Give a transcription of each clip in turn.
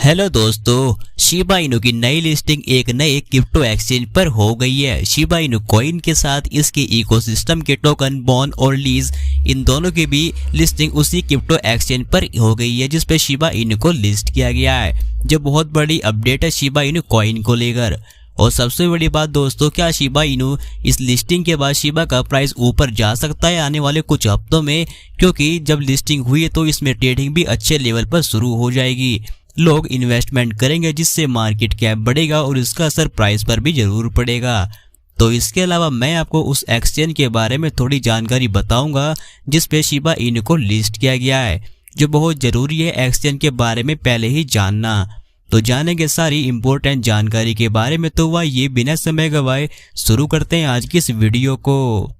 Hello दोस्तों, Shiba Inu की नई लिस्टिंग एक नए क्रिप्टो एक्सचेंज पर हो गई है। शिबा इनु कॉइन के साथ इसके इकोसिस्टम के टोकन बॉन और लीज, इन दोनों की भी लिस्टिंग उसी क्रिप्टो एक्सचेंज पर हो गई है जिस पे शिबा इनु को लिस्ट किया गया है। जो बहुत बड़ी अपडेट है शिबा इनु कॉइन को लेकर। और सबसे बड़ी बात दोस्तों, क्या शिबा इनु इस लिस्टिंग के बाद शिबा का प्राइस ऊपर जा सकता है आने वाले कुछ हफ्तों में? क्योंकि जब लिस्टिंग हुई है तो इसमें ट्रेडिंग भी अच्छे लेवल पर शुरू हो जाएगी। लोग इन्वेस्टमेंट करेंगे जिससे मार्केट कैप बढ़ेगा और इसका असर प्राइस पर भी जरूर पड़ेगा। तो इसके अलावा मैं आपको उस एक्सचेंज के बारे में थोड़ी जानकारी बताऊंगा जिस पे शिबा इनु को लिस्ट किया गया है, जो बहुत जरूरी है एक्सचेंज के बारे में पहले ही जानना। तो जानेंगे सारी इंपॉर्टेंट जानकारी के बारे में। तो वह ये बिना समय गवाए शुरू करते हैं आज की इस वीडियो को।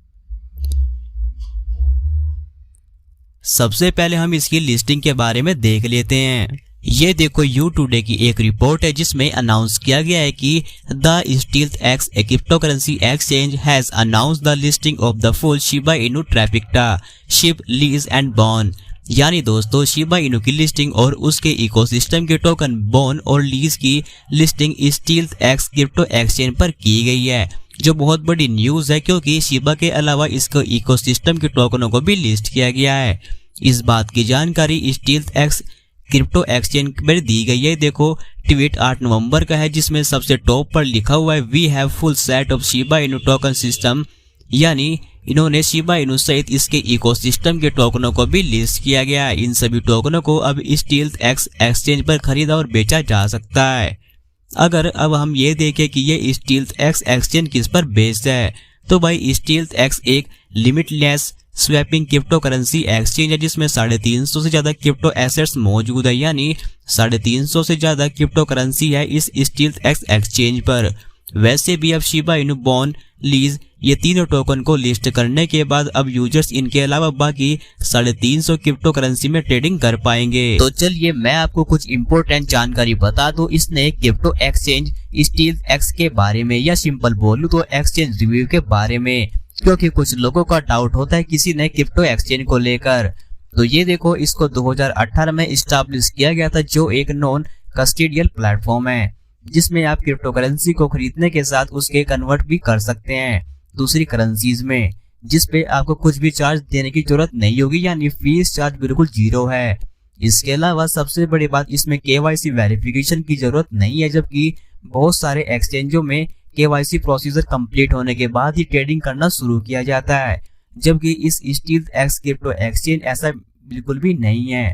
सबसे पहले हम इसकी लिस्टिंग के बारे में देख लेते हैं। ये देखो यू टुडे की एक रिपोर्ट है जिसमें अनाउंस किया गया है कि the stealth X crypto currency exchange has announced the listing of the full Shiba Inu trifecta ship lease and बॉन। यानी दोस्तों, शिबा इनु की लिस्टिंग और उसके इकोसिस्टम के टोकन बॉन और लीज की listing stealth X crypto exchange पर की गई है, जो बहुत बड़ी न्यूज है क्योंकि शिबा के अलावा इसको इकोसिस्टम के टोकनों को भी लिस्ट किया गया है। इस बात की जानकारी स्टील्थ एक्स क्रिप्टो एक्सचेंज पर दी गई है। देखो ट्वीट 8 नवंबर का है जिसमें सबसे टॉप पर लिखा हुआ है we have full set of Shiba Inu token system. यानी इन्होंने शिबा इनु सहित इसके इकोसिस्टम के टोकनों को भी लिस्ट किया गया है। इन सभी टोकनों को अब स्टील्थ एक्स एक्सचेंज पर खरीदा और बेचा जा सकता है। अगर अब हम ये देखें कि ये स्टील्थ एक्स एक्सचेंज किस पर बेस्ड है, तो भाई स्टील्थ एक्स एक limitless swapping crypto currency exchange है जिसमें 350 से ज्यादा क्रिप्टो एसेट्स मौजूद है। यानी 350 से ज्यादा क्रिप्टो करेंसी है इस स्टील्थ एक्स एक्सचेंज पर। वैसे भी अब शिबा इनु बॉन लीज ये तीनों टोकन को लिस्ट करने के बाद अब यूजर्स इनके अलावा बाकी 350 क्रिप्टो करेंसी में ट्रेडिंग कर पाएंगे। तो चलिए मैं आपको कुछ इंपॉर्टेंट जानकारी बता दूं इस नए क्रिप्टो एक्सचेंज स्टील्थ एक्स के बारे में, या सिंपल बोलूं तो एक्सचेंज रिव्यू के बारे में, क्योंकि कुछ लोगों का डाउट होता है किसी नए क्रिप्टो एक्सचेंज को लेकर। तो ये देखो, इसको 2018 में स्टैब्लिश किया गया था, जो एक नॉन कस्टोडियल प्लेटफॉर्म है जिसमें आप क्रिप्टो करेंसी को खरीदने के साथ उसके कन्वर्ट भी कर सकते हैं दूसरी करेंसीज में, जिस पे आपको कुछ भी चार्ज देने की जरूरत नहीं होगी, यानी फीस चार्ज बिल्कुल जीरो है। इसके अलावा सबसे बड़ी बात, इसमें केवाईसी वेरिफिकेशन की जरूरत नहीं है, जबकि बहुत सारे एक्सचेंजों में केवाईसी प्रोसीजर कंप्लीट होने के बाद ही ट्रेडिंग करना शुरू किया जाता है, जबकि इस स्टील्थ एक्स क्रिप्टो एक्सचेंज ऐसा बिल्कुल भी नहीं है।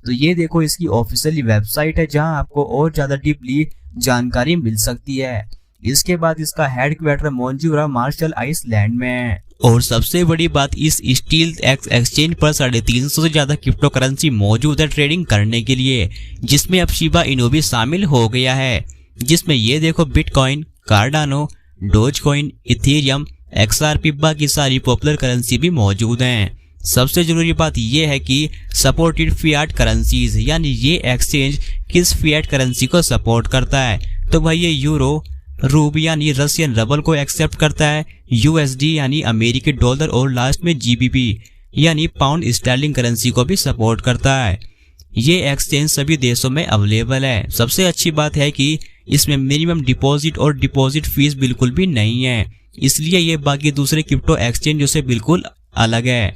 तो ये देखो इसकी ऑफिशियली वेबसाइट है जहां आपको और ज्यादा डीपली जानकारी मिल सकती है। इसके बाद इसका हेडक्वार्टर मौजूदा मार्शल आइलैंड में है। और सबसे बड़ी बात, इस स्टील्थ एक्स एक्सचेंज पर 350 से ज्यादा क्रिप्टो करेंसी मौजूद है ट्रेडिंग करने के लिए, जिसमें अब शिबा इनु भी शामिल हो गया है। जिसमें ये देखो bitcoin, Cardano, dose coin, Ethereum, XRP, बाकी सारी पॉपुलर करेंसी भी मौजूद हैं। सबसे जरूरी बात यह है कि सपोर्टेड फिएट करेंसीज, यानी ये एक्सचेंज किस फिएट करेंसी को सपोर्ट करता है, तो भाई ये यूरो, रूब यानी रशियन रबल को एक्सेप्ट करता है, USD यानी अमेरिकी डॉलर, और लास्ट में GBP यानी पाउंड स्टर्लिंग करेंसी को भी सपोर्ट करता है। ये एक्सचेंज सभी देशों में अवेलेबल है। सबसे अच्छी बात है कि इसमें मिनिमम डिपॉजिट और डिपॉजिट फीस बिल्कुल भी नहीं है, इसलिए ये बाकी दूसरे क्रिप्टो एक्सचेंजों से बिल्कुल अलग है।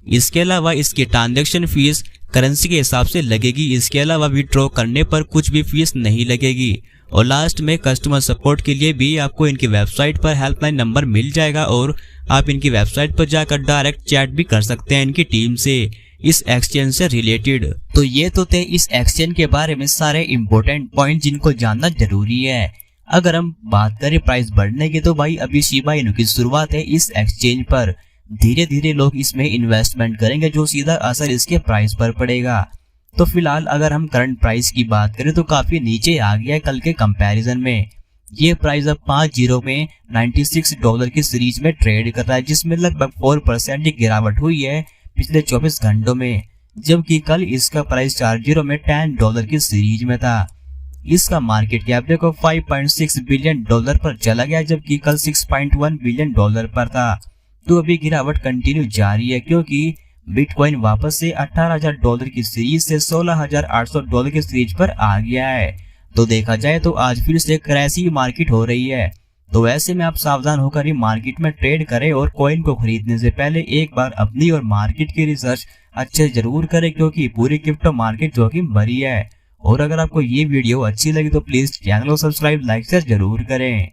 इसके अलावा इसकी ट्रांजैक्शन फीस करेंसी के हिसाब से लगेगी। इसके अलावा विड्रॉ करने पर कुछ भी फीस नहीं लगेगी। और लास्ट में कस्टमर सपोर्ट के लिए भी आपको इनकी वेबसाइट पर हेल्पलाइन नंबर मिल जाएगा और आप इनकी वेबसाइट पर जाकर डायरेक्ट चैट भी कर सकते हैं इनकी टीम से इस एक्सचेंज से रिलेटेड। तो ये तो थे इस एक्सचेंज के बारे में सारे इंपॉर्टेंट पॉइंट जिनको जानना जरूरी है। अगर हम बात करें प्राइस बढ़ने की, तो भाई अभी शिबा इनु की शुरुआत है इस एक्सचेंज पर। धीरे धीरे लोग इसमें इन्वेस्टमेंट करेंगे, जो सीधा असर इसके प्राइस पर पड़ेगा। तो फिलहाल अगर हम करंट प्राइस की बात करें तो काफी नीचे आ गया है कल के कंपैरिजन में। ये प्राइस अब 50 में $96 की सीरीज में ट्रेड कर रहा है, जिसमें लगभग 4% की गिरावट हुई है पिछले 24 घंटों में, जबकि कल इसका प्राइस 40 में $10 की सीरीज में था। इसका मार्केट कैप देखो $5.6 बिलियन पर चला गया, जबकि कल $6.1 बिलियन पर था। तो अभी गिरावट कंटिन्यू जारी है क्योंकि बिटकॉइन वापस से $18,000 की सीरीज से $16,800 की सीरीज पर आ गया है। तो देखा जाए तो आज फिर से क्रैशी मार्केट हो रही है। तो ऐसे में आप सावधान होकर ही मार्केट में ट्रेड करें और कॉइन को खरीदने से पहले एक बार अपनी और मार्केट की रिसर्च अच्छे से जरूर करें, क्योंकि पूरी क्रिप्टो मार्केट जोखिम भरी है। और अगर आपको ये वीडियो अच्छी लगी तो प्लीज चैनल को सब्सक्राइब, लाइक शेयर जरूर करें।